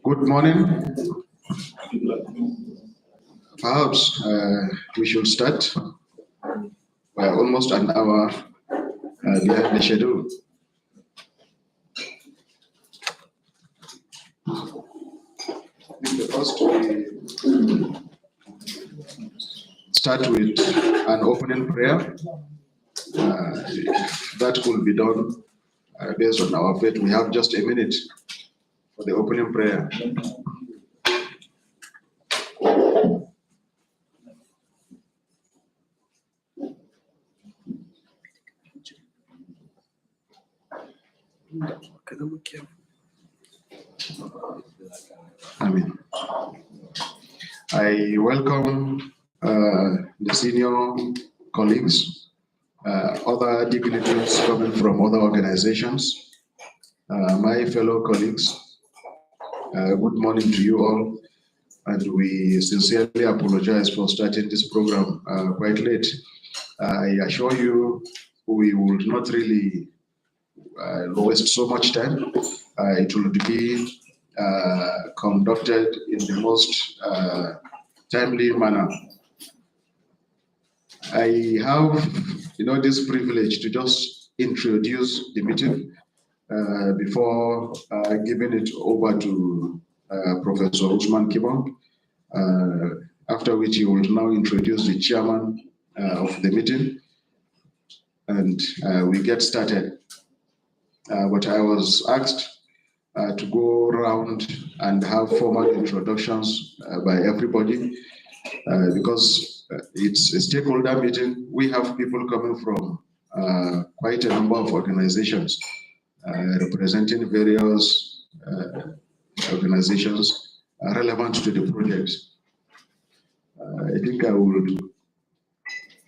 Good morning. Perhaps we should start. We're almost an hour behind the schedule. First, we start with an opening prayer. That will be done based on our faith. We have just a minute for the opening prayer. Amen. I welcome the senior colleagues, other dignitaries coming from other organizations, my fellow colleagues. Good morning to you all, and we sincerely apologize for starting this program quite late. I assure you we will not really waste so much time. It will be conducted in the most timely manner. I have, this privilege to just introduce the meeting before giving it over to Professor Usman Kibon, after which he will now introduce the chairman of the meeting, and we get started. But I was asked to go around and have formal introductions by everybody because it's a stakeholder meeting. We have people coming from quite a number of organizations representing various organizations relevant to the project. I think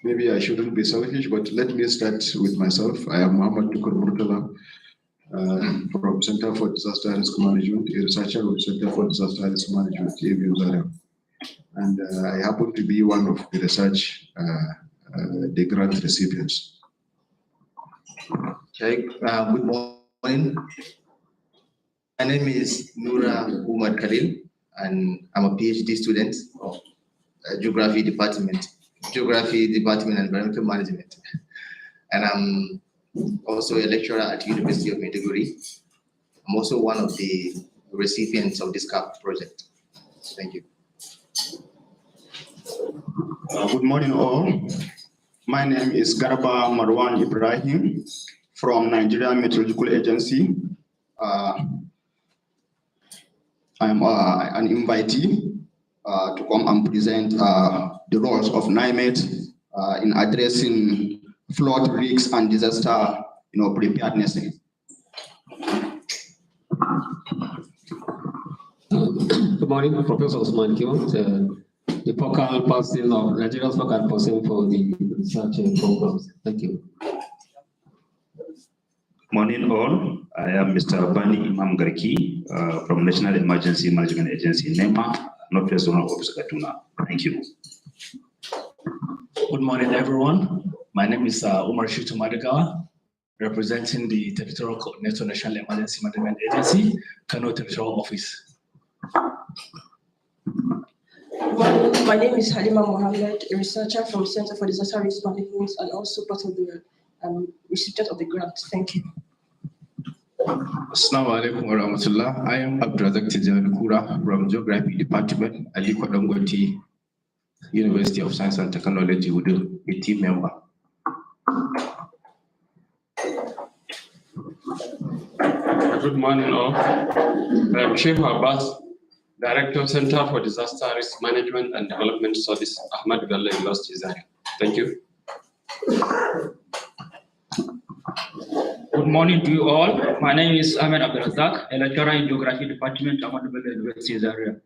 maybe I shouldn't be selfish, but let me start with myself. I am Ahmadu from Center for Disaster Risk Management, a researcher with Center for Disaster Risk Management, Zaria. And I happen to be one of the research, the grant recipients. Okay, good morning. My name is Nura Umar Khalil, and I'm a PhD student of Geography Department and Environmental Management. And I'm also a lecturer at University of Maiduguri. I'm also one of the recipients of this CARP project. Thank you. Good morning, all. My name is Garba Marwan Ibrahim from Nigeria Meteorological Agency. I am an invitee to come and present the roles of NIMET in addressing flood risks and disaster preparedness. Good morning, Professor Osman Kibon, the focal person of Nigeria's focal person for the research programs. Thank you. Morning all, I am Mr. Bani Imam Garki from National Emergency Management Agency, NEMA, Northwest Zonal Office, Gatuna. Thank you. Good morning, everyone. My name is Umar Shitu Madagawa, representing the Territorial Coordinator National Emergency Management Agency, Kano Territorial Office. My name is Halima Mohammed, a researcher from Center for Disaster Risk Management and also part of the recipient of the grant. Thank you. Assalamu alaikum wa rahmatullah. I am Abdulrazak Tijani Kura from Geography Department at Kodongoti University of Science and Technology, with a team member. Good morning, all. I am Sheikh Abbas, Director, Center for Disaster Risk Management and Development Studies, Ahmadu, Bello, Zaria. Thank you. Good morning to you all. My name is Ahmed Abdelrazak, a lecturer in Geography Department, Ahmadu, Bello, Zaria.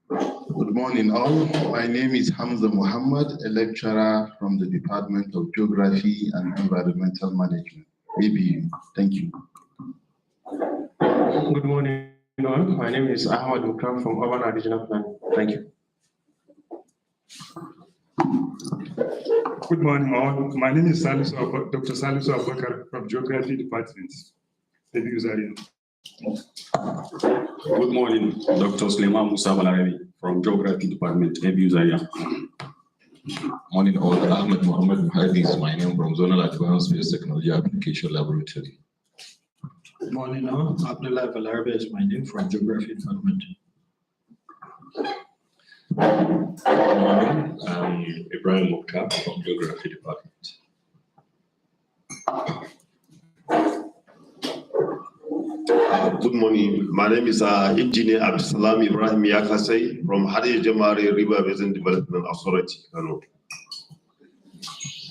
Good morning, all. My name is Hamza Muhammad, a lecturer from the Department of Geography and Environmental Management. ABU. Thank you. Good morning, all. My name is Ahmadu from Urban and Regional Planning. Thank you. Good morning, all. My name is Dr. Salisu Abubakar from Geography Department, ABU Zaria. Good morning, Dr. Suleiman Musa Balarabi from Geography Department, ABU Zaria. Morning all, Ahmed Mohammed Muhadi is my name from Zonal Advanced Space Technology Application Laboratory. Good morning all, Abdullah Balarabi is my name from Geography Department. Good morning, I'm Ibrahim Mukhtar from Geography Department. Good morning. My name is Engineer Abdulsalam Ibrahim Yakasei from Hadij Jamari River Basin Development Authority, Kano.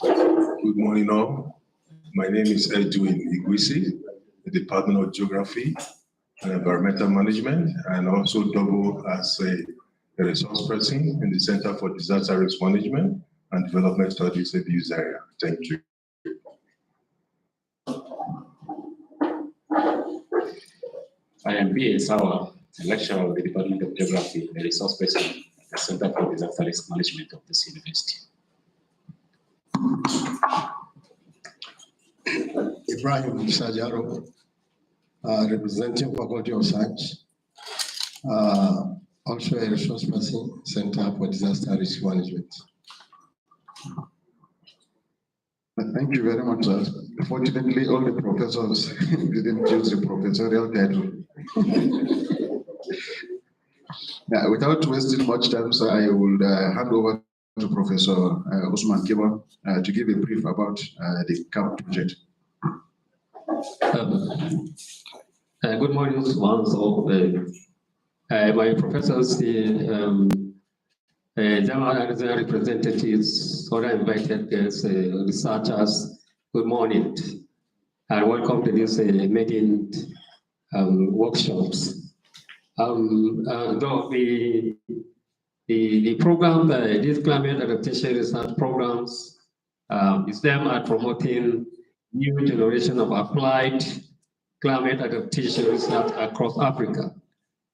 Good morning, all. My name is Edwin Igwisi, the Department of Geography and Environmental Management, and also double as a resource person in the Center for Disaster Risk Management and Development Studies at Zaria. Thank you. I am B.A. Sawa, a lecturer of the Department of Geography, a resource person at the Center for Disaster Risk Management of this university. Ibrahim Sajaro, representing Faculty of Science, also a resource person, Center for Disaster Risk Management. Thank you very much, sir. Fortunately, all the professors didn't choose the professorial title. Now, without wasting much time, so I will hand over to Professor Osman Kibon to give a brief about the CARP project. Good morning once all. My professors, General representatives, other invited guests, researchers, good morning and welcome to this meeting workshops. Though the program, these climate adaptation research programs, is them at promoting new generation of applied climate adaptation research across Africa,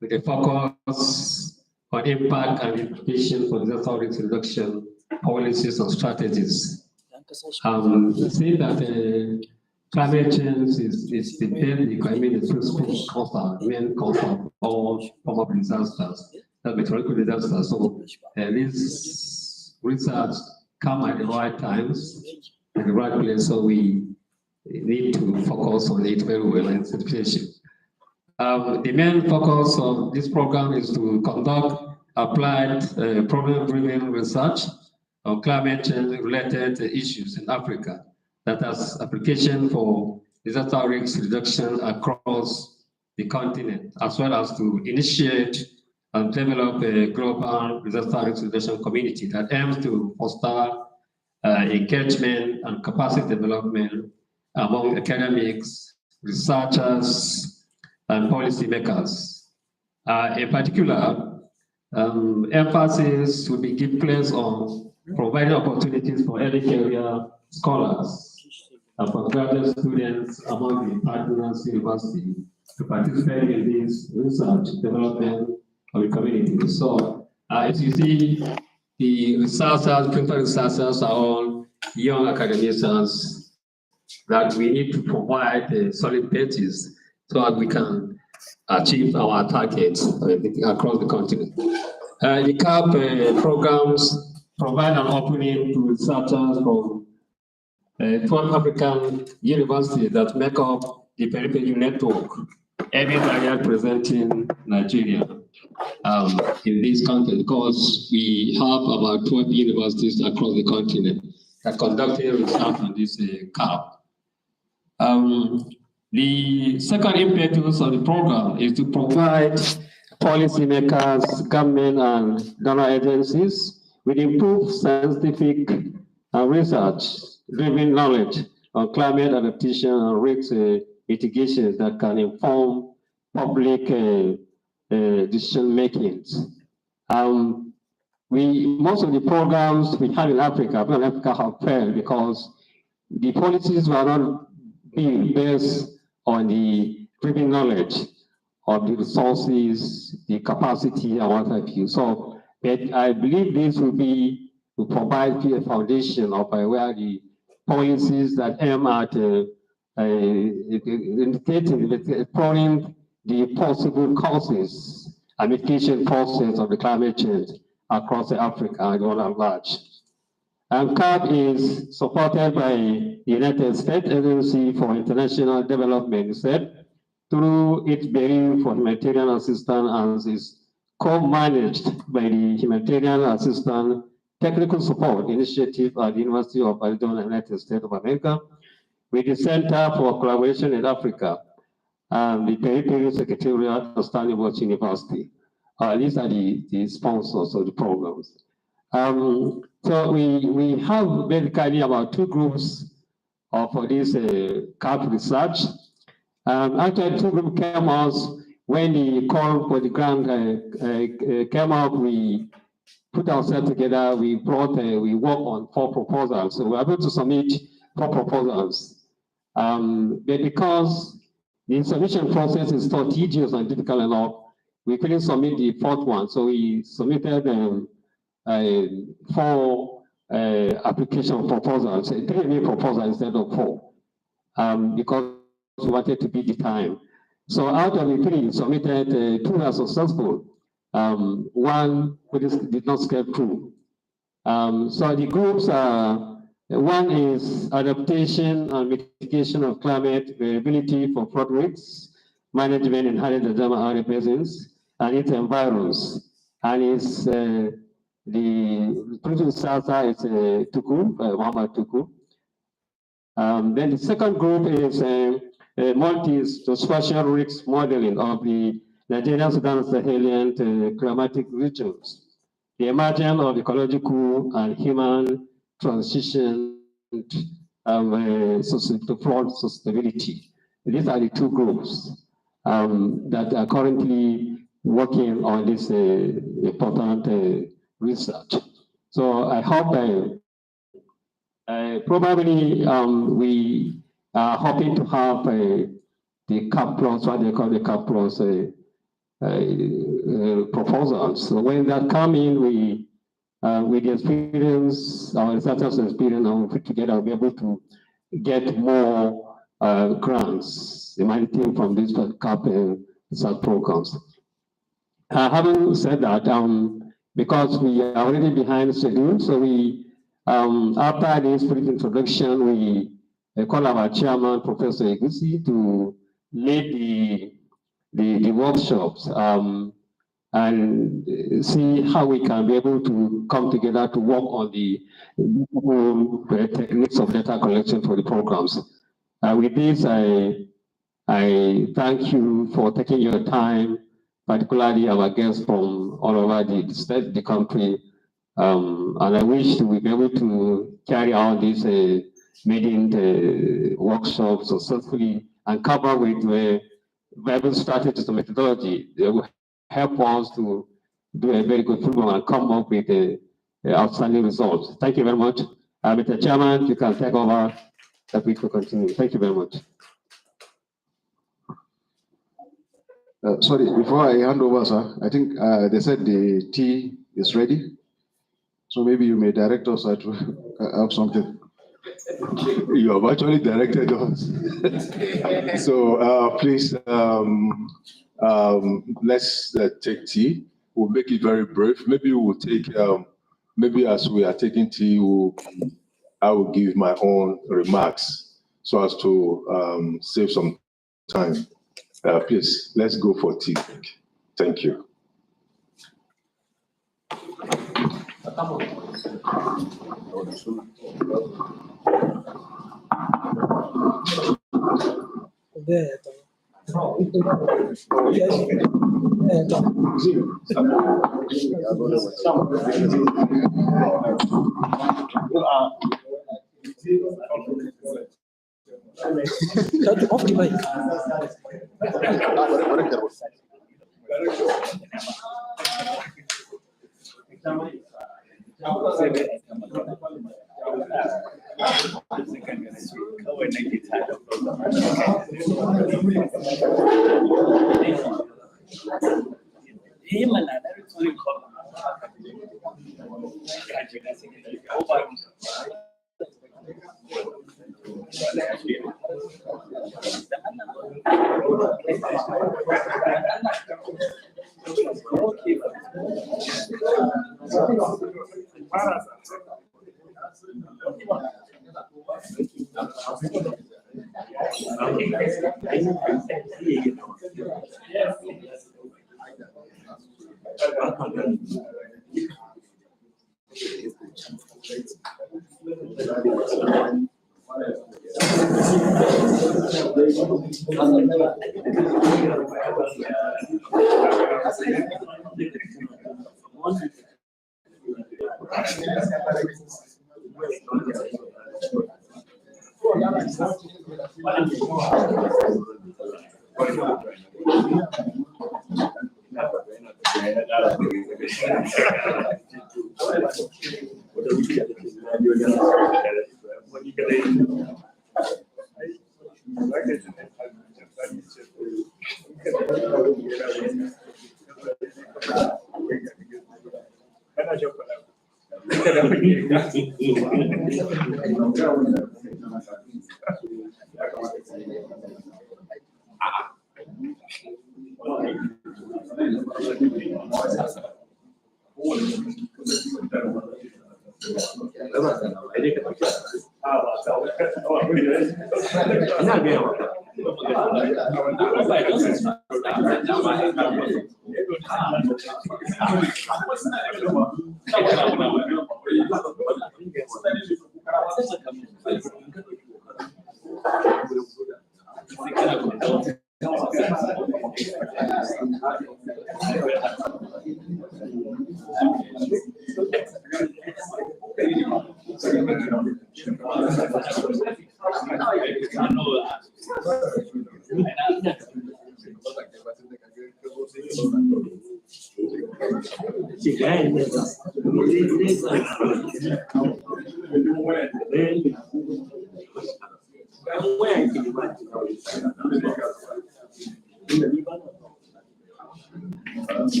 with a focus on impact and implications for disaster risk reduction policies and strategies. See that climate change is the main cause of all form of disasters, that meteorological disasters. So this research come at the right times, at the right place, so we need to focus on it very well in certification. The main focus of this program is to conduct applied problem-driven research on climate change-related issues in Africa that has application for disaster risk reduction across the continent, as well as to initiate and develop a global disaster risk reduction community that aims to foster engagement and capacity development among academics, researchers, and policymakers. In particular, emphasis will be given place on providing opportunities for early career scholars and postgraduate students among the partners university to participate in this research development of the community. So, as you see, the researchers, principal researchers are all young academicians that we need to provide a solid basis so that we can achieve our targets across the continent. The CARP programs provide an opening to researchers from 12 African universities that make up the peripheral network, every area representing Nigeria in this country, because we have about 12 universities across the continent that conducted research on this CARP. The second impetus of the program is to provide policymakers, government, and donor agencies with improved scientific and research-driven knowledge on climate adaptation and risk mitigation that can inform public decision making. Most of the programs we have in Africa have failed because the policies were not being based on the driven knowledge of the resources, the capacity, and what have you. So, but I believe this will provide a foundation of where the policies that aim at indicating, exploring the possible causes and mitigation process of the climate change across Africa and all at large. And CARP is supported by the United States Agency for International Development, USAID, through its Bureau for Humanitarian Assistance, and is co-managed by the Humanitarian Assistance Technical Support Initiative at the University of Arizona, United States of America, with the Center for Collaboration in Africa, and the Peripheral Secretariat of Stanford University. These are the sponsors of the programs. So we have basically about two groups for this CARP research. Actually, two groups came out when the call for the grant came out. We put ourselves together. We worked on 4 proposals. So we were able to submit 4 proposals. But because the submission process is so tedious and difficult enough, we couldn't submit the 4th one. So we submitted 4 application proposals, 3 new proposals instead of 4, because we wanted to beat the time. So out of the 3 submitted, 2 were successful. 1 did not get through. So the groups are, one is adaptation and mitigation of climate variability for flood risks, management in high Jama basins and its environs. And it's the principal starter is Tuku, Muhammad Tuku. Then the second group is multi-spatial risk modeling of the Nigerian Sudan Sahelian climatic regions, the emergence of ecological and human transition to flood sustainability. These are the 2 groups that are currently working on this important research. So I hope probably we are hoping to have the CARP Plus, what they call the CARP Plus proposals. So when that come in, we with the experience, our researchers' experience, and we put together, we'll be able to get more grants emanating from these CARP research programs. Having said that, because we are already behind schedule, so we, after this brief introduction, we call our chairman, Professor Egusi, to lead the workshops and see how we can be able to come together to work on the techniques of data collection for the programs. With this, I thank you for taking your time, particularly our guests from all over the country. And I wish to be able to carry out this meeting workshop successfully and cover with viable strategies and methodology that will help us to do a very good program and come up with outstanding results. Thank you very much. Mr. Chairman, you can take over that we could continue. Thank you very much. Sorry, before I hand over, sir, I think they said the tea is ready. So maybe you may direct us to have something. You have actually directed us. So please, let's take tea. We'll make it very brief. Maybe we'll take, maybe as we are taking tea, I will give my own remarks so as to save some time. Please, let's go for tea. Thank you. Off the mic.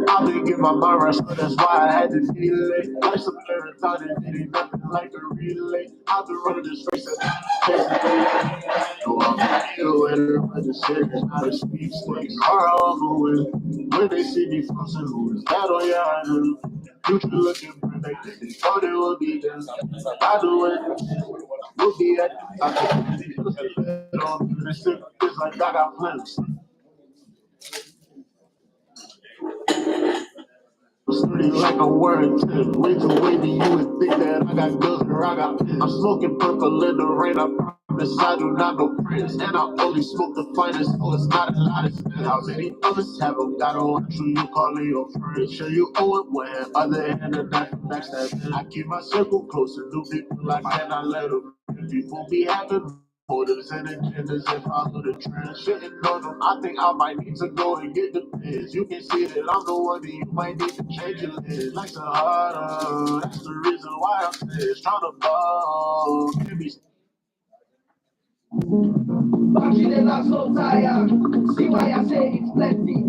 I've been getting my mind right, so that's why I had to delay. Like some lyrics, I didn't need nothing like a relay. I've been running this race at no, I'm not ill with her, but the shit is not a sweepstakes. I'm win. When they see me flossing, who is that? Oh, yeah, I do. Future looking perfect, they thought it would be done. I do it. We'll be at it's like I got plans. Like a word tip, way too wavy, you would think that I got girls where I got. I'm smoking purple in the rain, I promise I do not go Prince. And I only smoke the finest, so it's not a lot of spin. How many others have them? Got on you calling your friends. Sure you owe it when other hand of that backstab. I keep my circle close and new people like that, I let them. People be having motives and agendas and follow the trend. Shitting on them, I think I might need to go and get the pins. You can see that I'm the one that you might need to change your lens. Like Sahara, that's the reason why I'm still trying to ball. Fuck shit and I'm so tired. See why I say it's plenty.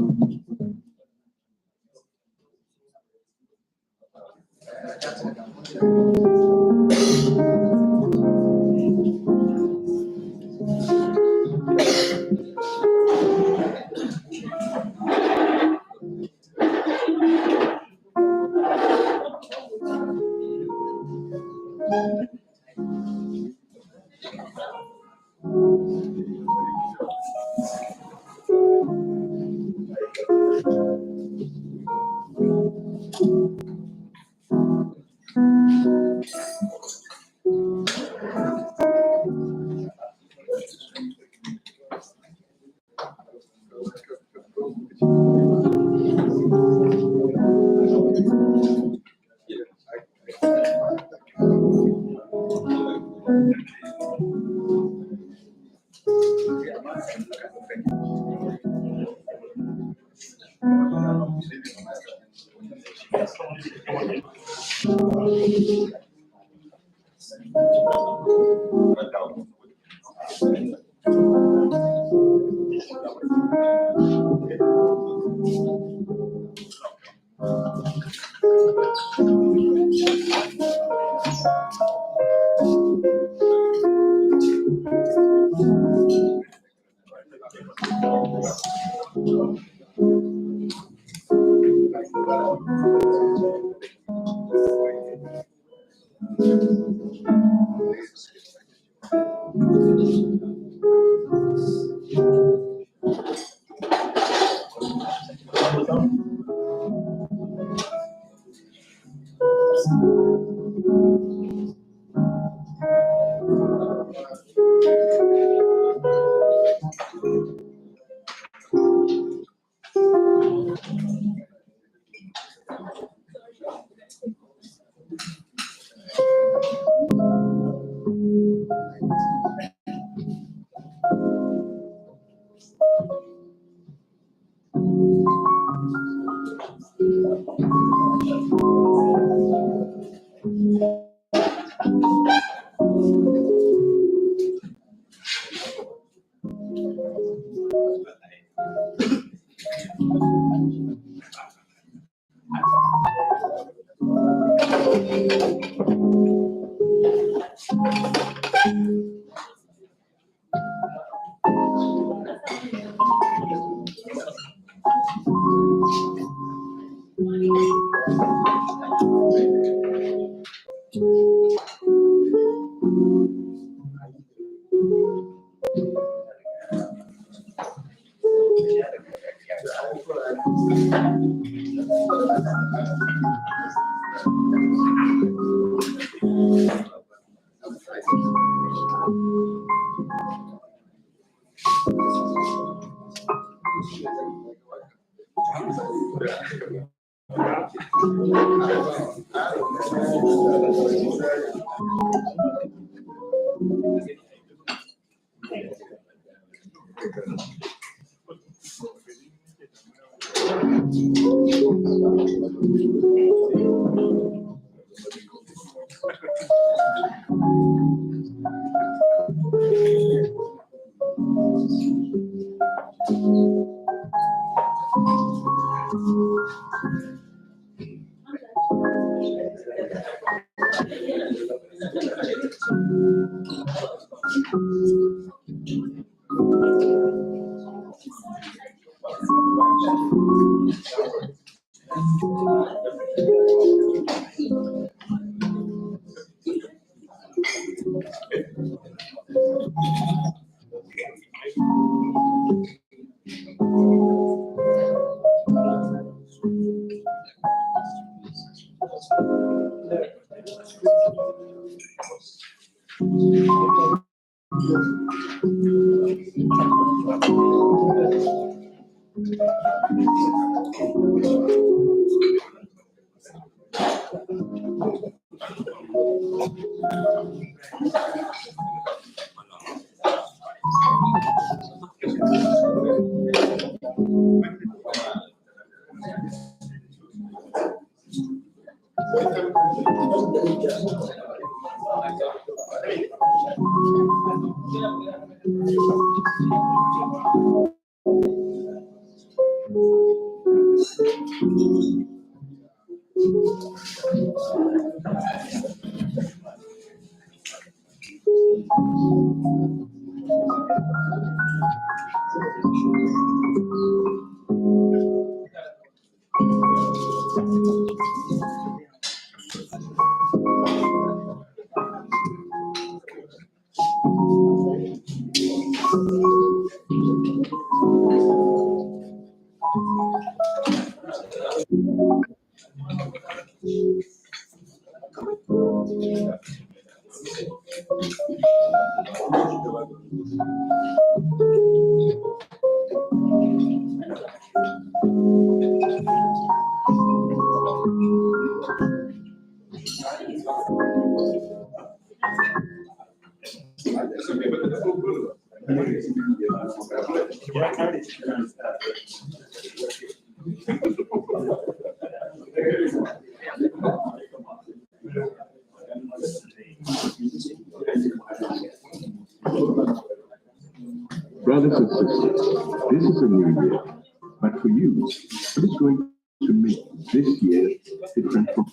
Brothers and sisters, this is a new year, but for you, what is going to make this year different from?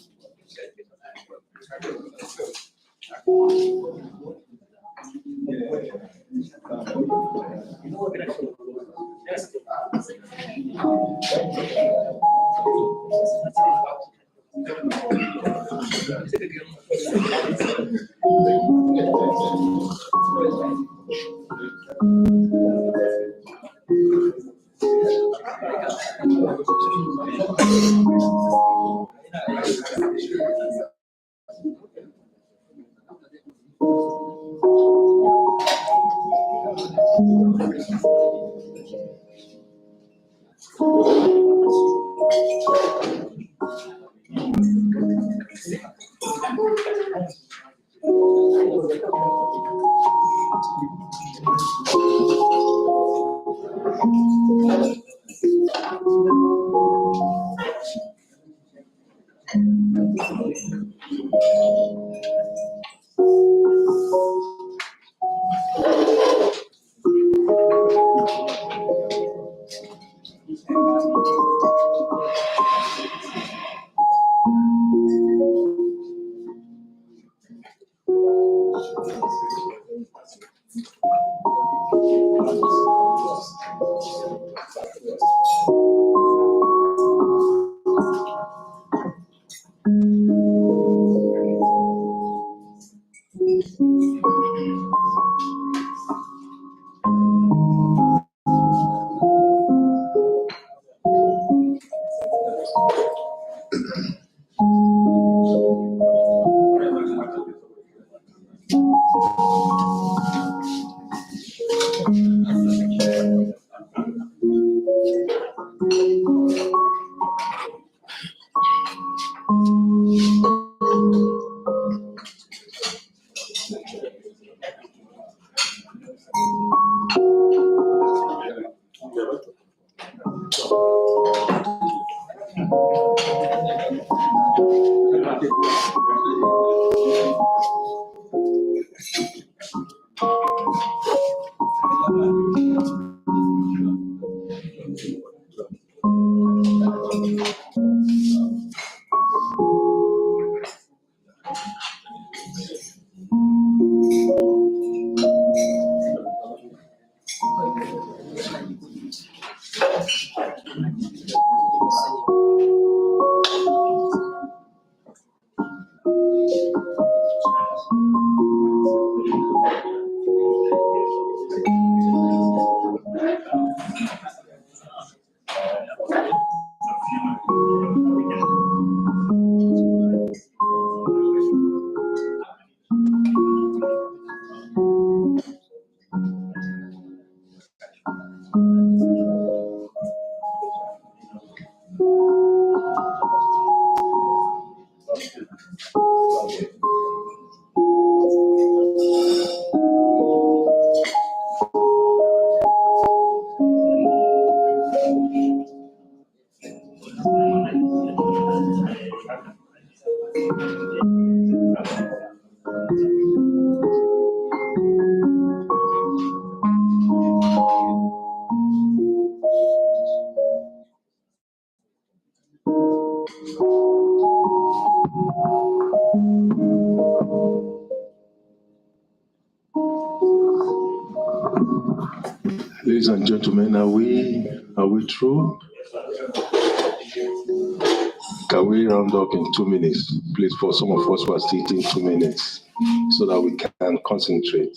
Ladies and gentlemen, are we through? Can we round up in 2 minutes, please, for some of us who are still in 2 minutes, so that we can concentrate?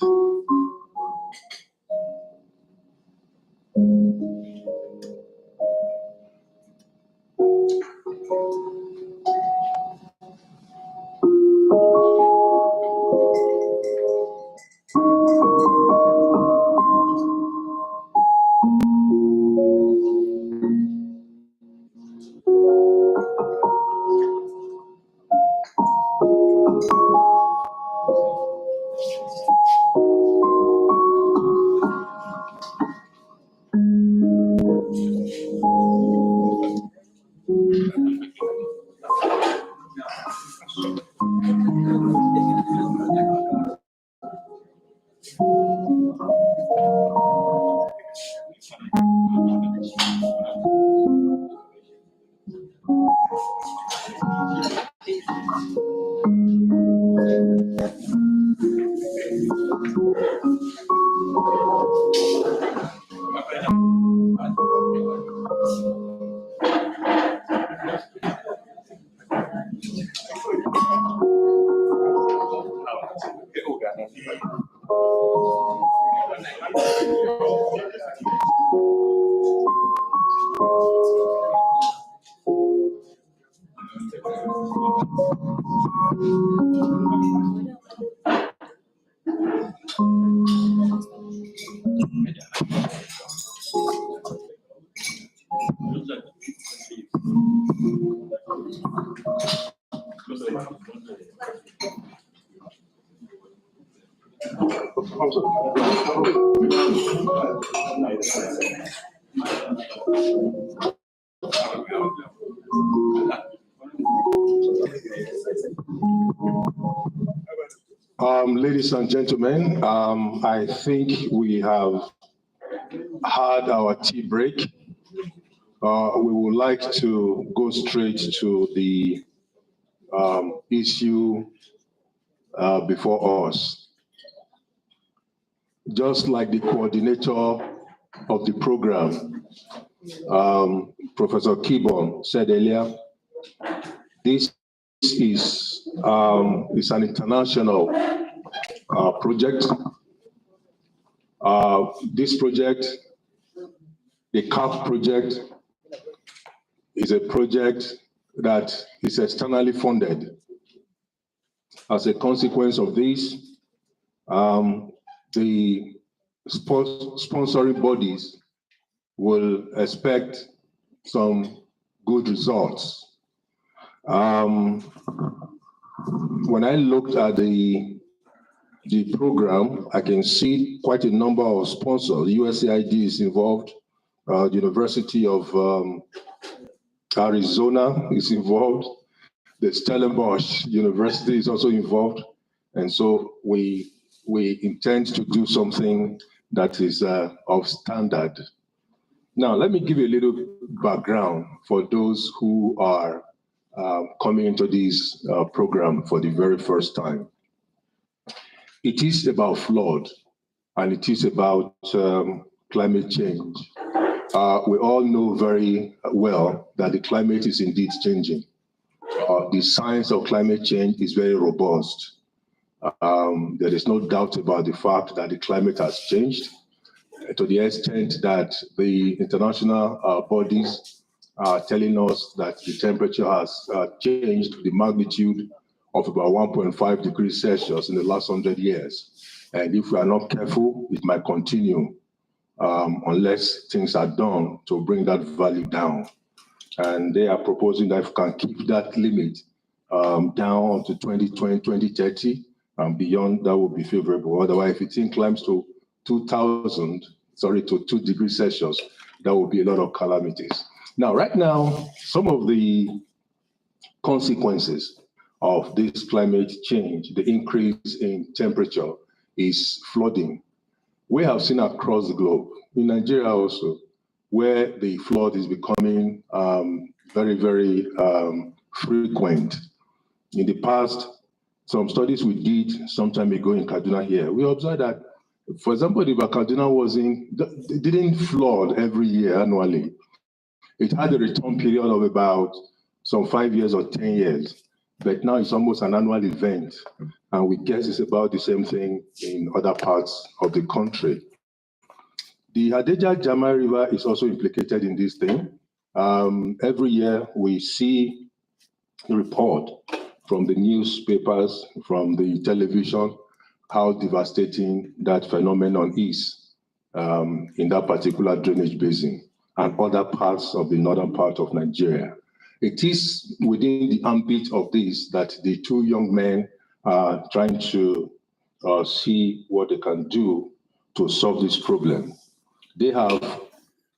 Ladies and gentlemen, I think we have had our tea break. We would like to go straight to the issue before us. Just like the coordinator of the program, Professor Kibon said earlier, this is an international project. This project, the CARP project, is a project that is externally funded. As a consequence of this, the sponsoring bodies will expect some good results. When I looked at the program, I can see quite a number of sponsors. USAID is involved. The University of Arizona is involved. The Stellenbosch University is also involved. And so we intend to do something that is of standard. Now, let me give you a little background for those who are coming into this program for the very first time. It is about flood, and it is about climate change. We all know very well that the climate is indeed changing. The science of climate change is very robust. There is no doubt about the fact that the climate has changed to the extent that the international bodies are telling us that the temperature has changed to the magnitude of about 1.5 degrees Celsius in the last 100 years. And if we are not careful, it might continue unless things are done to bring that value down. And they are proposing that if we can keep that limit down to 2020, 2030, and beyond, that would be favorable. Otherwise, if it climbs to 2 degrees Celsius, that would be a lot of calamities. Now, right now, some of the consequences of this climate change, the increase in temperature, is flooding. We have seen across the globe, in Nigeria also, where the flood is becoming very, very frequent. In the past, some studies we did some time ago in Kaduna here, we observed that, for example, if Kaduna didn't flood every year annually, it had a return period of about some 5 years or 10 years. But now it's almost an annual event. And we guess it's about the same thing in other parts of the country. The Hadejia-Jama River is also implicated in this thing. Every year we see a report from the newspapers, from the television, how devastating that phenomenon is in that particular drainage basin and other parts of the northern part of Nigeria. It is within the ambit of this that the two young men are trying to see what they can do to solve this problem. They have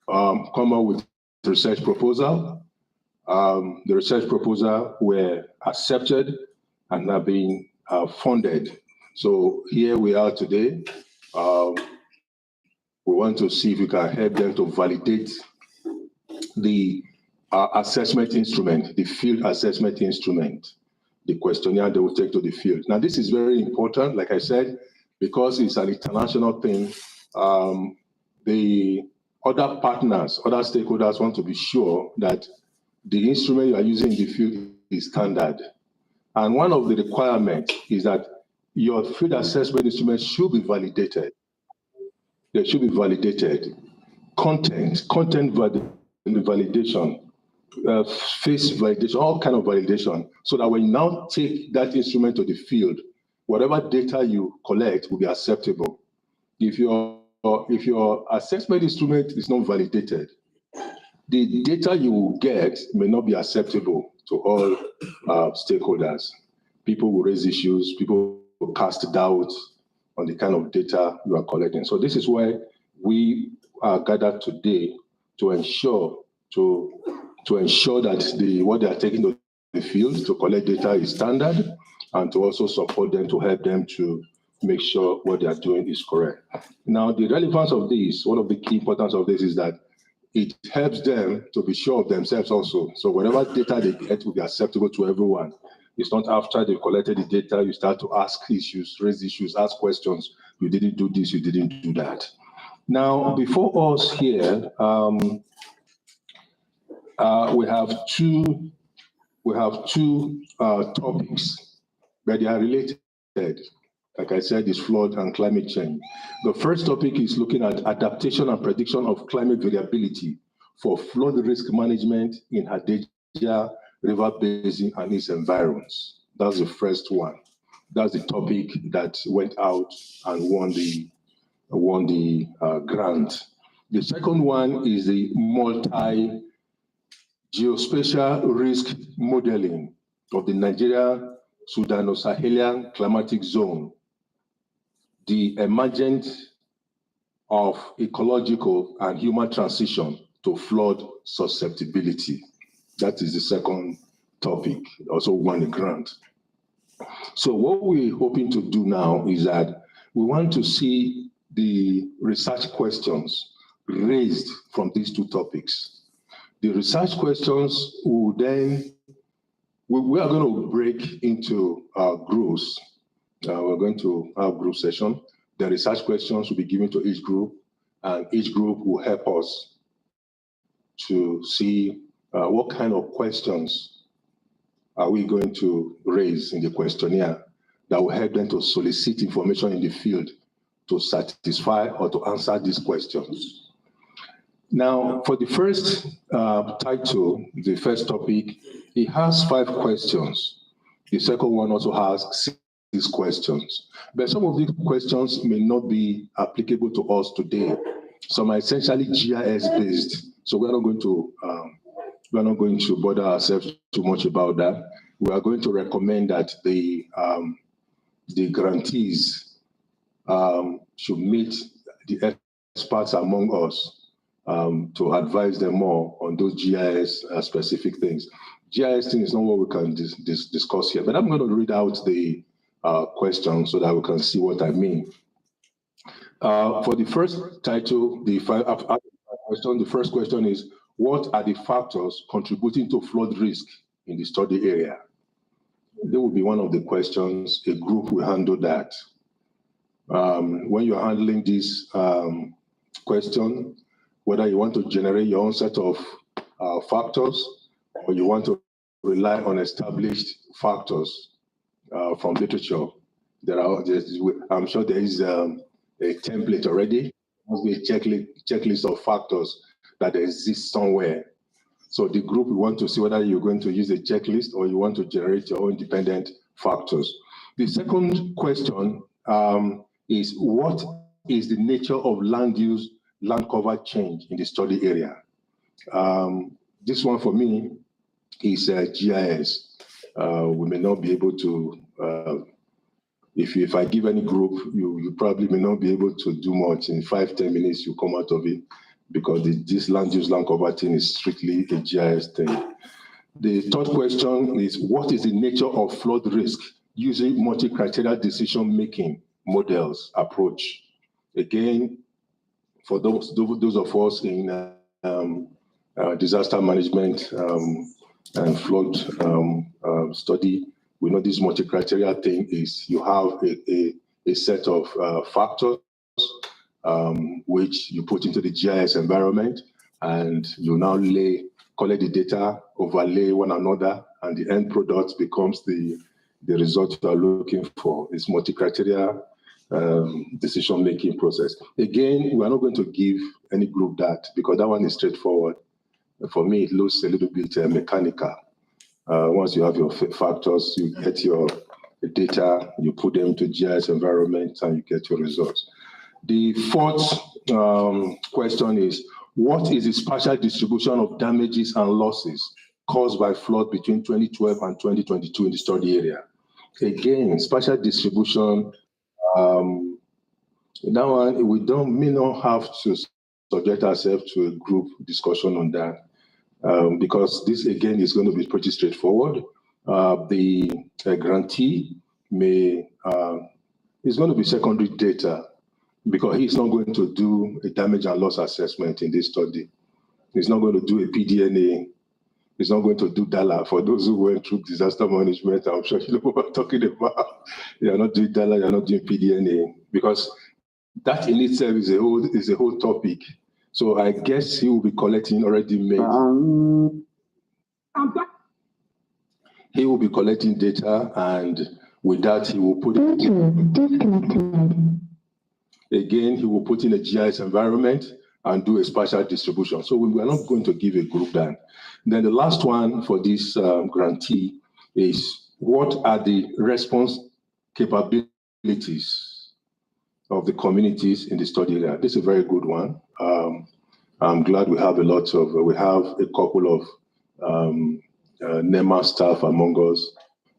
come up with a research proposal. The research proposal were accepted and have been funded. So here we are today. we want to see if we can help them to validate the assessment instrument, the field assessment instrument, the questionnaire they will take to the field. Now, this is very important, like I said, because it's an international thing. The other partners, other stakeholders want to be sure that the instrument you are using in the field is standard. And one of the requirements is that your field assessment instrument should be validated. They should be validated. Content validation, face validation, all kind of validation, so that when you now take that instrument to the field, whatever data you collect will be acceptable. If your assessment instrument is not validated, the data you will get may not be acceptable to all stakeholders. People will raise issues, people will cast doubt on the kind of data you are collecting. So this is why we are gathered today to ensure that what they are taking to the field to collect data is standard, and to also support them, to help them to make sure what they are doing is correct. Now, the relevance of this, one of the key importance of this is that it helps them to be sure of themselves also. So whatever data they get will be acceptable to everyone. It's not after they've collected the data, you start to ask issues, raise issues, ask questions. You didn't do this, you didn't do that. Now, before us here, we have two topics, but they are related. Like I said, it's flood and climate change. The first topic is looking at adaptation and prediction of climate variability for flood risk management in Hadejia River Basin and its environs. That's the first one. That's the topic that went out and won the grant. The second one is the multi-geospatial risk modeling of the Nigeria Sudano-Sahelian climatic zone, the emergence of ecological and human transition to flood susceptibility. That is the second topic, also won the grant. So what we're hoping to do now is that we want to see the research questions raised from these two topics. The research questions will then, we are going to break into groups. We're going to have group session. The research questions will be given to each group, and each group will help us to see what kind of questions are we going to raise in the questionnaire that will help them to solicit information in the field to satisfy or to answer these questions. Now, for the first title, the first topic, it has 5 questions. The second one also has 6 questions. But some of these questions may not be applicable to us today. Some are essentially GIS-based. So we're not going to bother ourselves too much about that. We are going to recommend that the grantees should meet the experts among us to advise them more on those GIS specific things. GIS thing is not what we can discuss here, but I'm going to read out the question so that we can see what I mean. For the first title, the first question is, what are the factors contributing to flood risk in the study area? There will be one of the questions. A group will handle that. When you're handling this question, whether you want to generate your own set of factors or you want to rely on established factors from literature, I'm sure there is a template already. There must be a checklist of factors that exist somewhere. So the group will want to see whether you're going to use a checklist or you want to generate your own independent factors. The second question is, what is the nature of land use, land cover change in the study area? This one for me is GIS. We may not be able to, if I give any group, you probably may not be able to do much. In 5-10 minutes, you come out of it, because this land use, land cover thing is strictly a GIS thing. The third question is, what is the nature of flood risk using multi-criteria decision-making models approach? Again, for those of us in disaster management and flood study, we know this multi-criteria thing is you have a set of factors which you put into the GIS environment, and you now collect the data, overlay one another, and the end product becomes the result you are looking for. It's multi-criteria decision-making process. Again, we are not going to give any group that, because that one is straightforward. For me, it looks a little bit mechanical. Once you have your factors, you get your data, you put them to GIS environment, and you get your results. The fourth question is, what is the spatial distribution of damages and losses caused by flood between 2012 and 2022 in the study area? Again, spatial distribution, that one, we may not have to subject ourselves to a group discussion on that, because this, again, is going to be pretty straightforward. The grantee is going to be secondary data, because he's not going to do a damage and loss assessment in this study. He's not going to do a PDNA. He's not going to do DALA. For those who went through disaster management, I'm sure you know what I'm talking about. You're not doing DALA, you're not doing PDNA, because that in itself is a whole topic. So I guess he will be collecting already made. He will be collecting data, and with that, he will put it. Again, he will put in a GIS environment and do a spatial distribution. So we are not going to give a group that. Then the last one for this grantee is, what are the response capabilities of the communities in the study area? This is a very good one. I'm glad we have a couple of NEMA staff among us.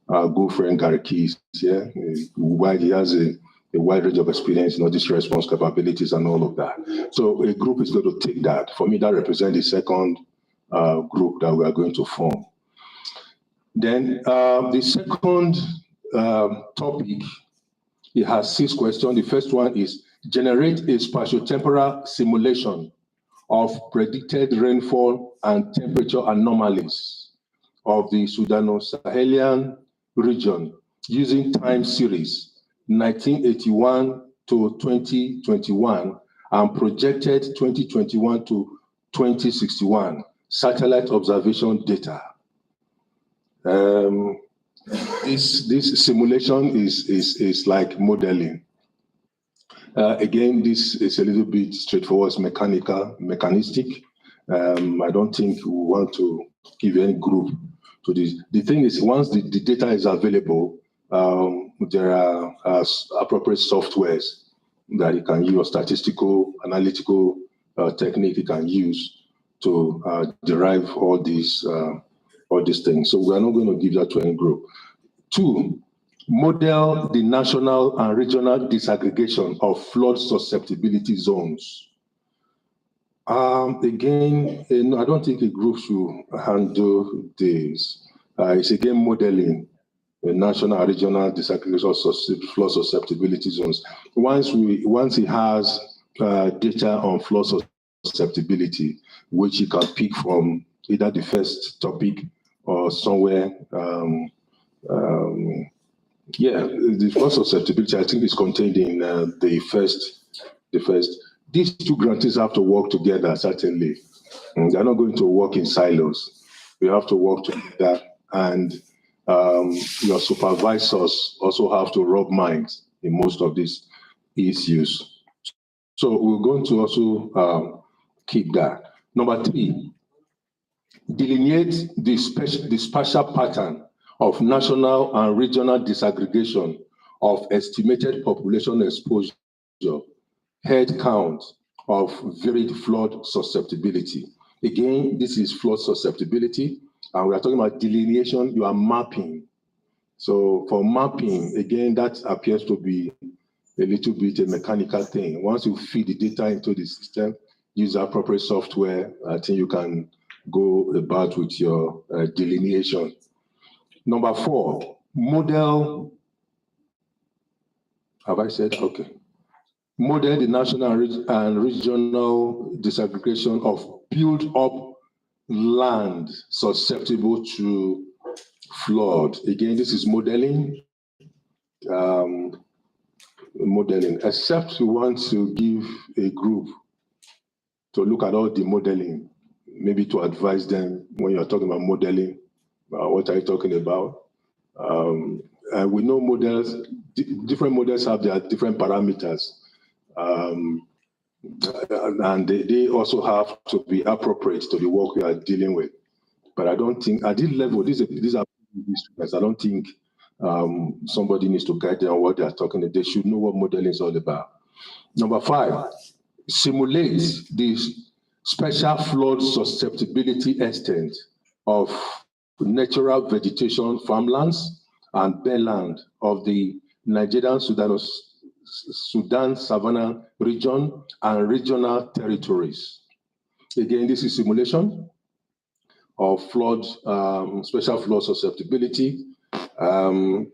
Our good friend Gary Keys here, he has a wide range of experience in all these response capabilities and all of that. So a group is going to take that. For me, that represents the second group that we are going to form. Then the second topic, it has 6 questions. The first one is, generate a spatiotemporal simulation of predicted rainfall and temperature anomalies of the Sudano-Sahelian region using time series 1981 to 2021 and projected 2021 to 2061 satellite observation data. This simulation is like modeling. Again, this is a little bit straightforward, it's mechanistic. I don't think we want to give any group to this. The thing is, once the data is available, there are appropriate softwares that you can use, statistical, analytical technique you can use to derive all these things. So we are not going to give that to any group. 2, model the national and regional disaggregation of flood susceptibility zones. Again, I don't think a group should handle this. It's again modeling the national and regional disaggregation of flood susceptibility zones. Once it has data on flood susceptibility, which you can pick from either the first topic or somewhere. The flood susceptibility, I think, is contained in the first. These 2 grantees have to work together, certainly. They're not going to work in silos. We have to work together, and your supervisors also have to rub minds in most of these issues. So we're going to also keep that. Number 3, delineate the spatial pattern of national and regional disaggregation of estimated population exposure, head count of varied flood susceptibility. Again, this is flood susceptibility, and we are talking about delineation. You are mapping. So for mapping, again, that appears to be a little bit a mechanical thing. Once you feed the data into the system, use appropriate software, I think you can go about with your delineation. Number 4, model. Have I said? Okay. model the national and regional disaggregation of built-up land susceptible to flood. Again, this is modeling. Modeling, except you want to give a group to look at all the modeling, maybe to advise them when you're talking about modeling, what are you talking about? And we know models, different models have their different parameters. And they also have to be appropriate to the work we are dealing with. But I don't think, at this level, these are students. I don't think somebody needs to guide them on what they are talking about. They should know what modeling is all about. Number 5, simulate the special flood susceptibility extent of natural vegetation farmlands and bearland of the Nigerian Sudan Savannah region and regional territories. Again, this is simulation of flood, special flood susceptibility.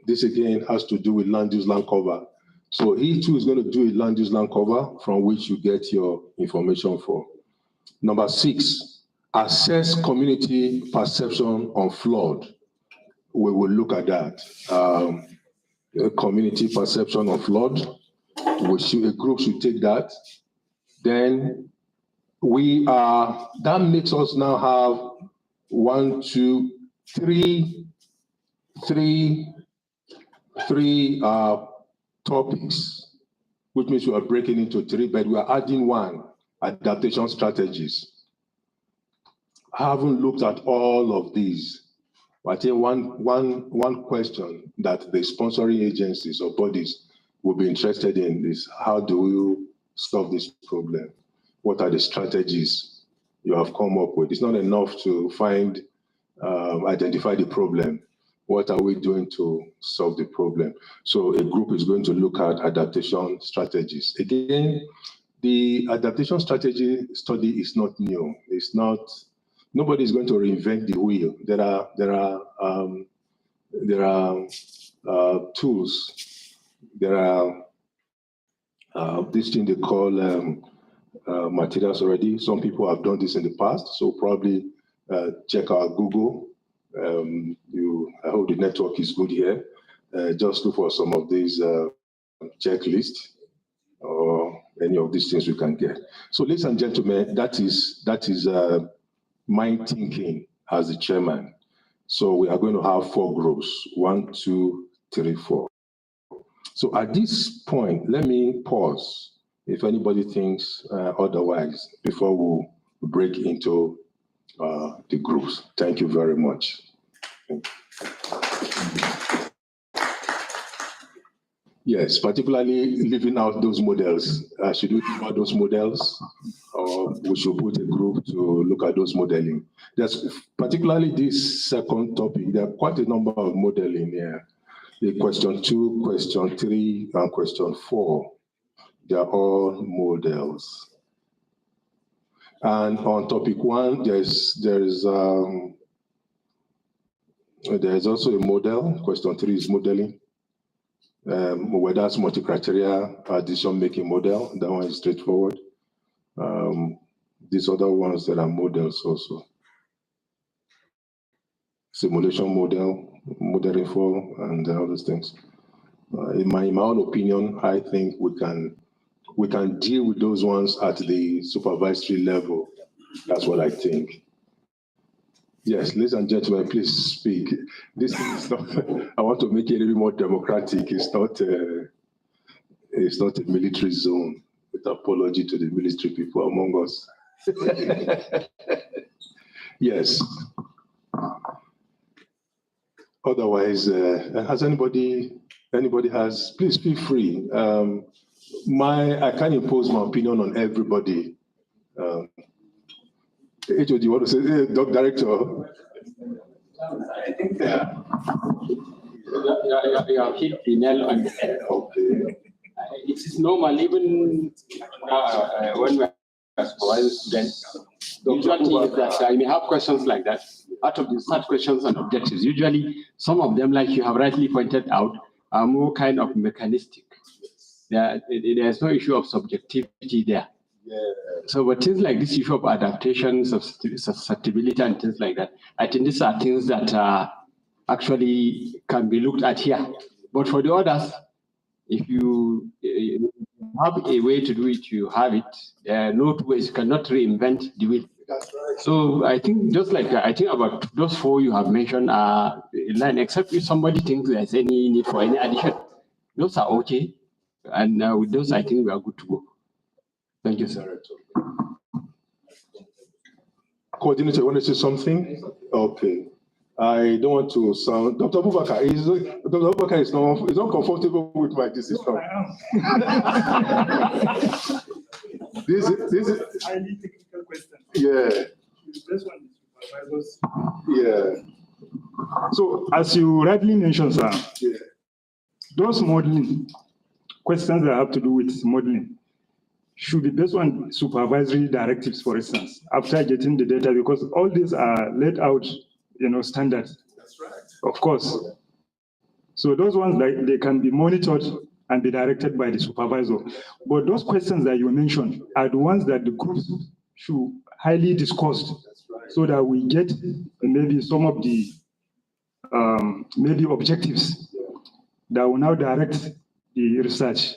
This again has to do with land use land cover. So he too is going to do a land use land cover from which you get your information for. Number 6, assess community perception on flood. We will look at that. Community perception of flood. A group should take that. Then that makes us now have 1, 2, 3 topics, which means we are breaking into 3, but we are adding 1, adaptation strategies. I haven't looked at all of these. I think one question that the sponsoring agencies or bodies will be interested in is, how do you solve this problem? What are the strategies you have come up with? It's not enough to identify the problem. What are we doing to solve the problem? So a group is going to look at adaptation strategies. Again, the adaptation strategy study is not new. It's not, nobody is going to reinvent the wheel. There are tools. There are this thing they call materials already. Some people have done this in the past, so probably check out Google. I hope the network is good here. Just look for some of these checklists or any of these things we can get. So, ladies and gentlemen, that is my thinking as the chairman. So we are going to have 4 groups: 1, 2, 3, 4. So at this point, let me pause if anybody thinks otherwise before we break into the groups. Thank you very much. Yes, particularly leaving out those models. Should we leave out those models, or we should put a group to look at those modeling? There's particularly this second topic. There are quite a number of modeling here. The question 2, question 3, and question 4. They are all models. And on topic 1, there is also a model. Question 3 is modeling. Where that's multi-criteria decision-making model. That one is straightforward. These other ones that are models also. Simulation model, modeling for, and all those things. In my own opinion, I think we can deal with those ones at the supervisory level. That's what I think. Yes, ladies and gentlemen, please speak. This is not, I want to make it a little more democratic. It's not a military zone, with apology to the military people among us. Yes. Otherwise, has anybody has, please feel free. I can't impose my opinion on everybody. H.O., do you want to say, Dr. Director? I think you have hit the nail on the head. Okay. It is normal, even when we are supervising students. The usual thing is that I may have questions like that. Out of the such questions and objectives, usually some of them, like you have rightly pointed out, are more kind of mechanistic. there's no issue of subjectivity there. Yeah. So, but things like this issue of adaptation, susceptibility, and things like that, I think these are things that actually can be looked at here. But for the others, if you have a way to do it, you have it. No two ways, you cannot reinvent the wheel. That's right. So I think just like I think about those four you have mentioned are in line, except if somebody thinks there's any need for any addition. Those are okay. And with those, I think we are good to go. Thank you, sir. Coordinator, you want to say something? Okay. I don't want to sound. Dr. Abubakar is not comfortable with my decision. This is highly technical question. Yeah. This one is supervisors. Yeah. So as you rightly mentioned, sir, yeah, those modeling questions that have to do with modeling should be based on supervisory directives, for instance, after getting the data, because all these are laid out, standards. That's right. Of course. So those ones, they can be monitored and be directed by the supervisor. But those questions that you mentioned are the ones that the groups should highly discuss, so that we get maybe some of the maybe objectives that will now direct the research.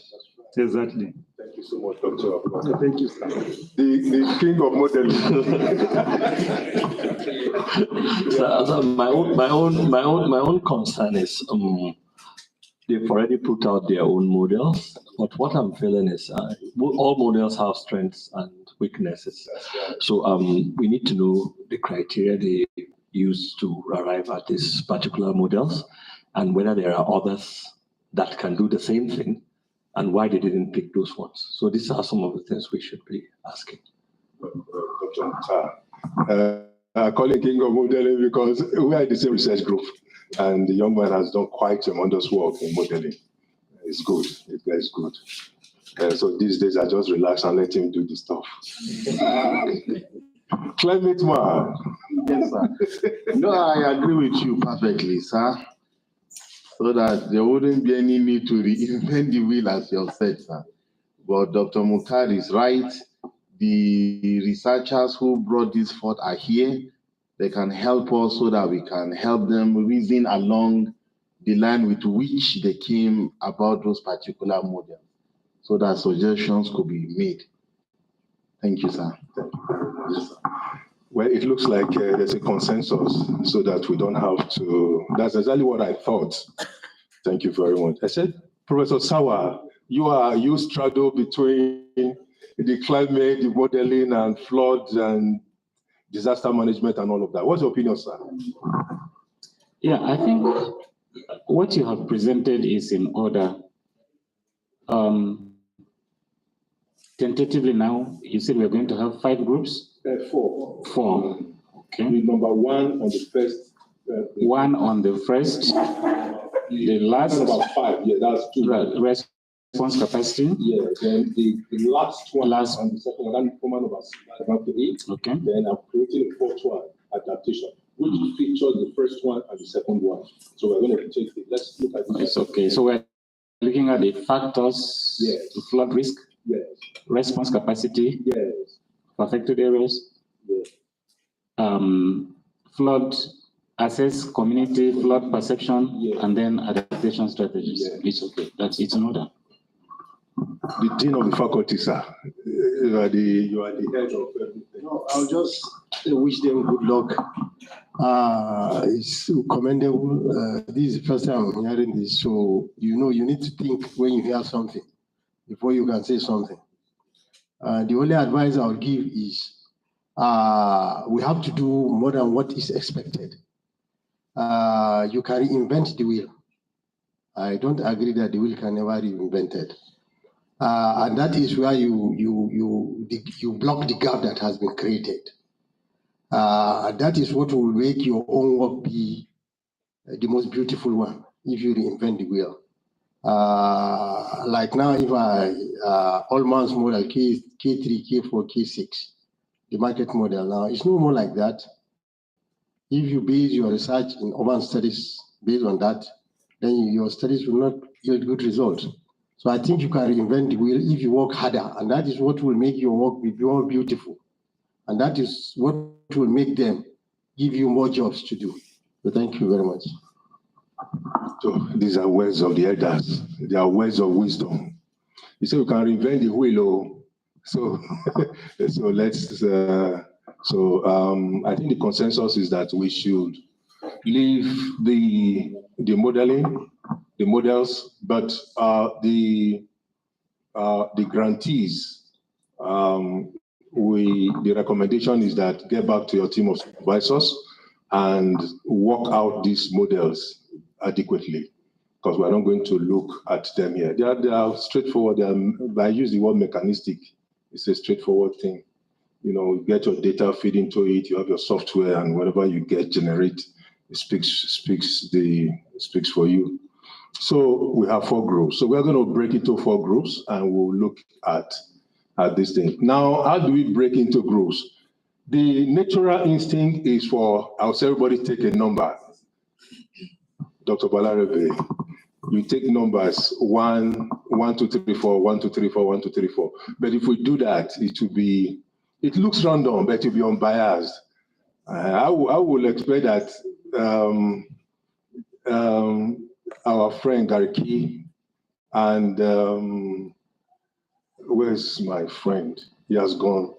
Exactly. Thank you so much, Dr. Thank you, sir. The king of modeling. So my own concern is they've already put out their own models, but what I'm feeling is all models have strengths and weaknesses. So we need to know the criteria they use to arrive at these particular models, and whether there are others that can do the same thing, and why they didn't pick those ones. So these are some of the things we should be asking. Calling king of modeling because we are in the same research group, and the young man has done quite tremendous work in modeling. It's good. It's good. So these days I just relax and let him do the stuff. Climate man. Yes, sir. No, I agree with you perfectly, sir. So that there wouldn't be any need to reinvent the wheel, as you have said, sir. But Dr. Mukhtar is right. The researchers who brought this forth are here. They can help us so that we can help them reason along the line with which they came about those particular models, so that suggestions could be made. Thank you, sir. Thank you. Yes, sir. Well, it looks like there's a consensus, so that we don't have to. That's exactly what I thought. Thank you very much. I said, Professor Sawa, you straddle between the climate, the modeling, and floods and disaster management and all of that. What's your opinion, sir? Yeah, I think what you have presented is in order. Tentatively now, you said we're going to have 5 groups? 4. 4. Okay. Number 1 on the first. 1 on the first. The last. Number 5. Yeah, that's 2. Response capacity. Yeah. Then the last one. Last. On the second one. Number 8. Okay. Then I'm creating a 4th one, adaptation, which features the first one and the second one. So we're going to take it. Let's look at this. It's okay. So we're looking at the factors. Yes. To flood risk. Yes. Response capacity. Yes. Affected areas. Yes. Flood assess community flood perception, yes, and then adaptation strategies. Yes. It's okay. That's it's in order. The dean of the faculty, sir. You are the head of everything. No, I'll just wish them good luck. It's commendable. This is the first time I'm hearing this, so you need to think when you hear something before you can say something. The only advice I'll give is we have to do more than what is expected. You can reinvent the wheel. I don't agree that the wheel can never be reinvented. And that is where you block the gap that has been created. That is what will make your own work be the most beautiful one if you reinvent the wheel. Like now, if all man's model K3, K4, K6, the market model now, it's no more like that. If you base your research in urban studies based on that, then your studies will not yield good results. So I think you can reinvent the wheel if you work harder, and that is what will make your work be more beautiful. And that is what will make them give you more jobs to do. So thank you very much. So these are words of the elders. They are words of wisdom. You say you can reinvent the wheel. So, so let's. I think the consensus is that we should leave the modeling, the models, but the grantees. The recommendation is that get back to your team of supervisors and work out these models adequately, because we're not going to look at them here. They are straightforward. I use the word mechanistic. It's a straightforward thing. You know, you get your data, feed into it, you have your software, and whatever you get, generate, it speaks for you. So we have 4 groups. So we're going to break into 4 groups, and we'll look at this thing. Now, how do we break into groups? The natural instinct is for, I'll say everybody take a number. Dr. Balarebe, you take numbers 1, 1, 2, 3, 4, 1, 2, 3, 4, 1, 2, 3, 4. But if we do that, it looks random, but it will be unbiased. I will expect that our friend Gariki and where's my friend? He has gone.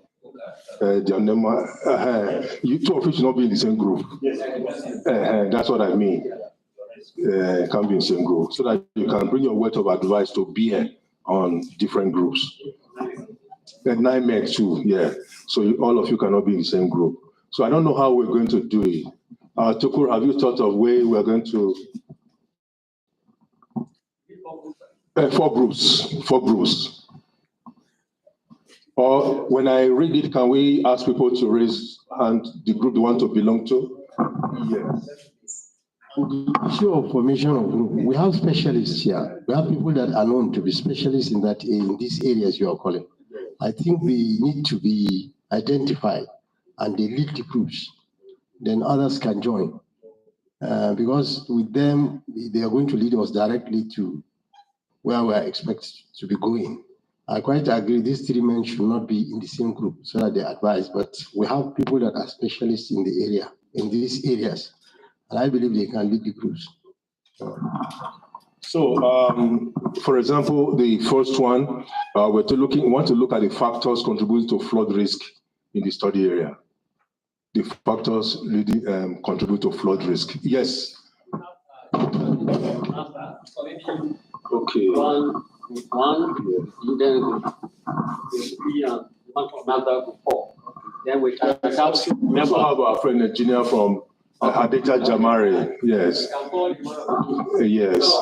You 2 of you should not be in the same group. That's what I mean. Can't be in the same group, so that you can bring your word of advice to bear on different groups. And 9 men too, yeah. So all of you cannot be in the same group. So I don't know how we're going to do it. Tukur, have you thought of way we're going to? 4 groups. Or when I read it, can we ask people to raise and the group they want to belong to? Yes. The issue of formation of group, we have specialists here. We have people that are known to be specialists in these areas you are calling. I think they need to be identified and they lead the groups. Then others can join. Because with them, they are going to lead us directly to where we are expected to be going. I quite agree these 3 men should not be in the same group so that they advise, but we have people that are specialists in the area, in these areas, and I believe they can lead the groups. So, for example, the first one, we want to look at the factors contributing to flood risk in the study area. The factors really contribute to flood risk. Yes. Okay. One, then 3 and 1 from another 4. Then we can also have our friend engineer from Adaptation Jamari. Yes. Yes.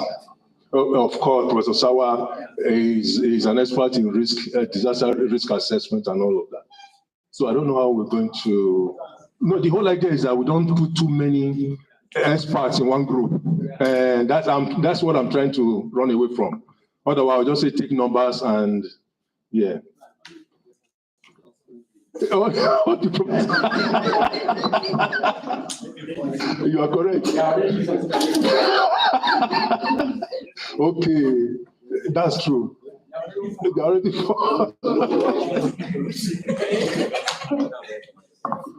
Of course, Professor Sawa is an expert in disaster risk assessment and all of that. So I don't know how we're going to. No, the whole idea is that we don't put too many experts in one group, and that's what I'm trying to run away from. Otherwise, I'll just say take numbers and yeah. You are correct. Okay, that's true. They already.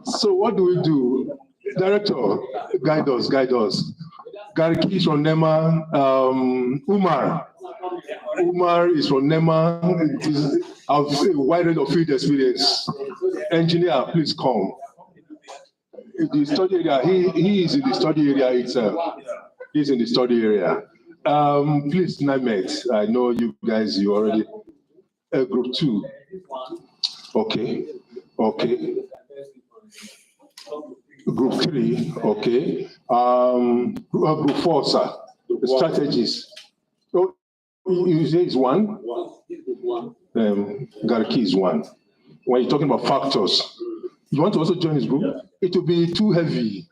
So what do we do? Director, guide us. Gariki is from NEMA. Umar is from NEMA. I've a wide range of field experience. Engineer, please come. The study area, he is in the study area itself. He's in the study area. Please, Namet, I know you guys, you already, group 2. Okay. Group 3, okay. Group 4, sir. Strategies. Oh, you say it's 1? Gariki is 1. When you're talking about factors, you want to also join his group? It will be too heavy.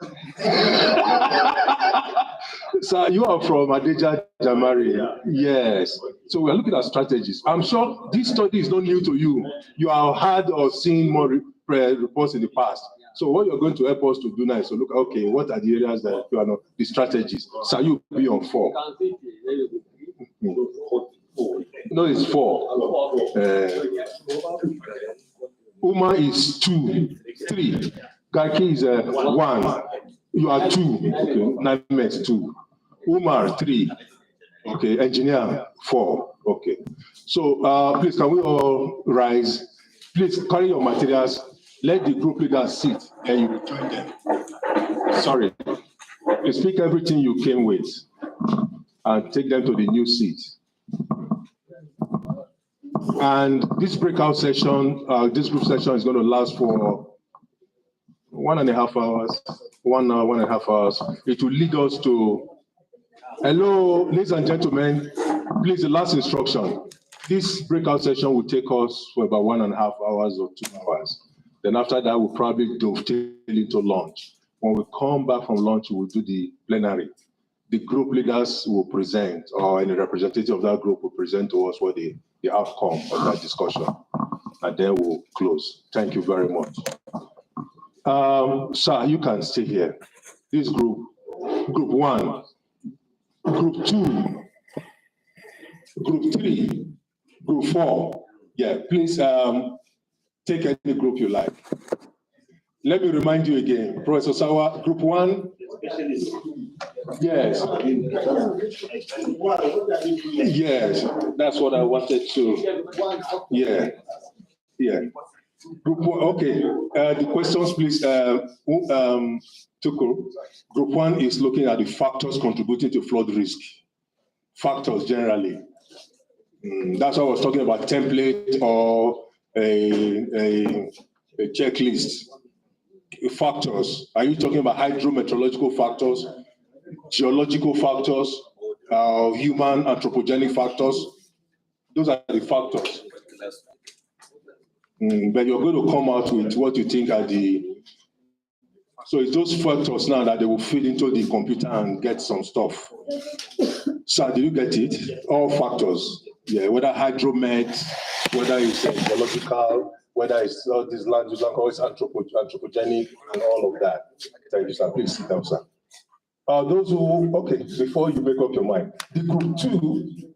So you are from Adaptation Jamari. Yes. So we're looking at strategies. I'm sure this study is not new to you. You have heard or seen more reports in the past. So what you're going to help us to do now is to look, okay, what are the areas that you are not, the strategies? So you be on 4. No, it's 4. Uma is 2, 3. Gaki is 1. You are 2. Okay. Names 2. Umar 3. Okay. Engineer 4. Okay. So please, can we all rise? Please carry your materials. Let the group leaders sit and you join them. Sorry. You speak everything you came with and take them to the new seat. And this breakout session, this group session is going to last for 1.5 hours, 1 hour, 1.5 hours. It will lead us to, hello, ladies and gentlemen, please, the last instruction. This breakout session will take us for about 1.5 hours or 2 hours. Then after that, we'll probably dovetail into lunch. When we come back from lunch, we'll do the plenary. The group leaders will present, or any representative of that group will present to us what the outcome of that discussion. And then we'll close. Thank you very much. Sir, you can stay here. This group 1, group 2, group 3, group 4. Yeah, please take any group you like. Let me remind you again, Professor Sawa, group 1. Yes. Yes, that's what I wanted to. Yeah. Yeah. Group 1, okay. The questions, please. Tuku. Group 1 is looking at the factors contributing to flood risk. Factors generally. That's what I was talking about, template or a checklist. Factors. Are you talking about hydrometeorological factors, geological factors, human anthropogenic factors? Those are the factors. But you're going to come out with what you think are the... So it's those factors now that they will feed into the computer and get some stuff. So did you get it? All factors. Yeah, whether hydromet, whether it's geological, whether it's all these land use, it's anthropogenic, and all of that. Thank you, sir. Please sit down, sir. Those who, okay, before you make up your mind, the group 2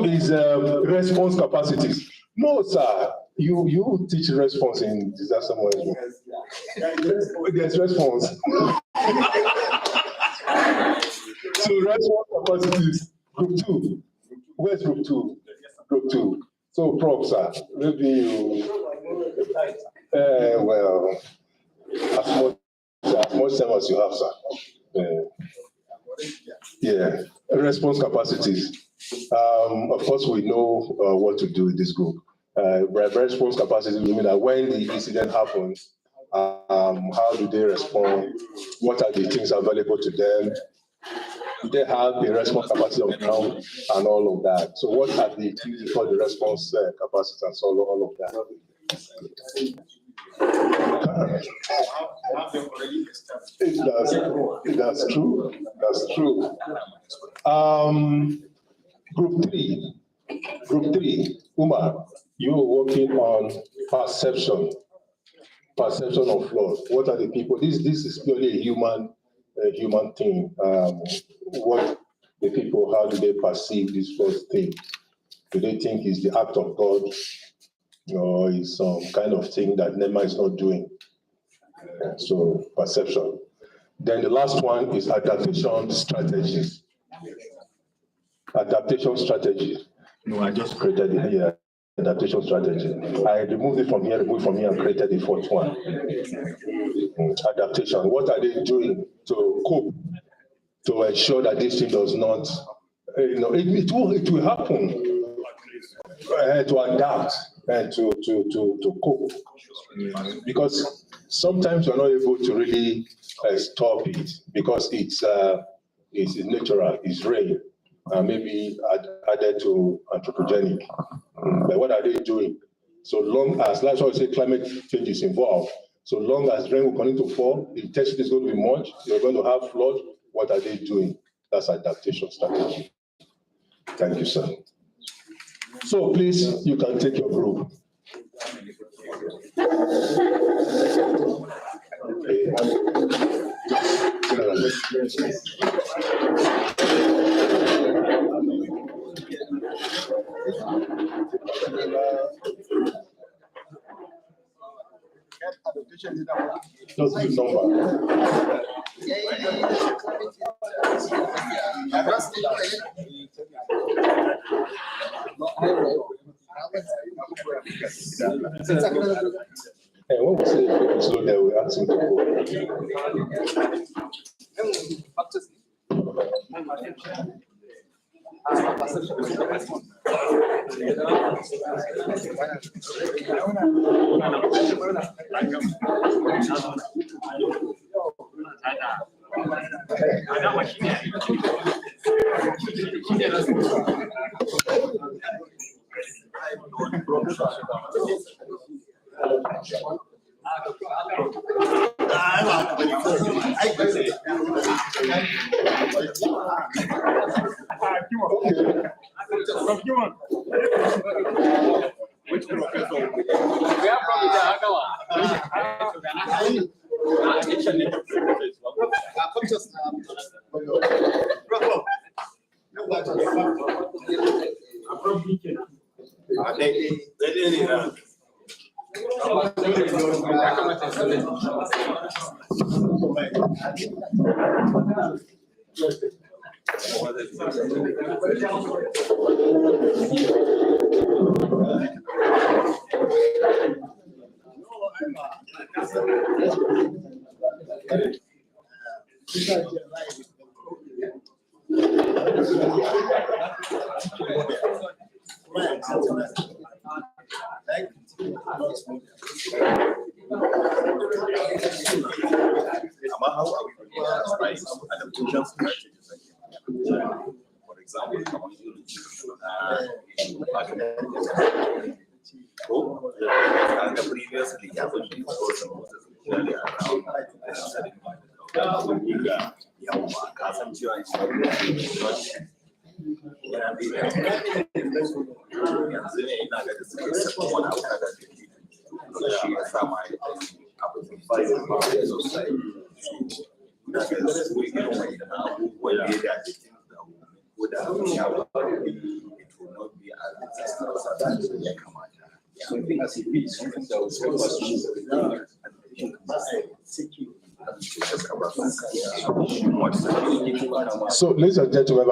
is response capacities. No, sir, you teach response in disaster management. There's response. So response capacities, group 2. Where's group 2? Group 2. So, prof, sir, maybe you, well, as much time as you have, sir. Yeah, response capacities. Of course, we know what to do in this group. Response capacities mean that when the incident happens, how do they respond? What are the things available to them? Do they have the response capacity on ground and all of that? So what are the things for the response capacity and so all of that? That's true. That's true. Group 3, Umar, you're working on perception of flood. What are the people? This is purely a human thing. What the people, how do they perceive this flood thing? Do they think it's the act of God, or is some kind of thing that NEMA is not doing? So perception. Then the last one is adaptation strategies. Adaptation strategy. No, I just created it here. Adaptation strategy. I removed it from here, and created the 4th one. Adaptation. What are they doing to cope, to ensure that this thing does not, it will happen, to adapt and to cope. Because sometimes you're not able to really stop it because it's natural, it's rain. Maybe added to anthropogenic. But what are they doing? So long as, that's why I say climate change is involved. So long as rain will continue to fall, the intensity is going to be much, you're going to have flood. What are they doing? That's adaptation strategy. Thank you, sir. So please, you can take your group. Okay. Just the number. Hey, what was it? So that we asked him to Which professor? We are from adaptation strategies. For example, the previously So, ladies and gentlemen,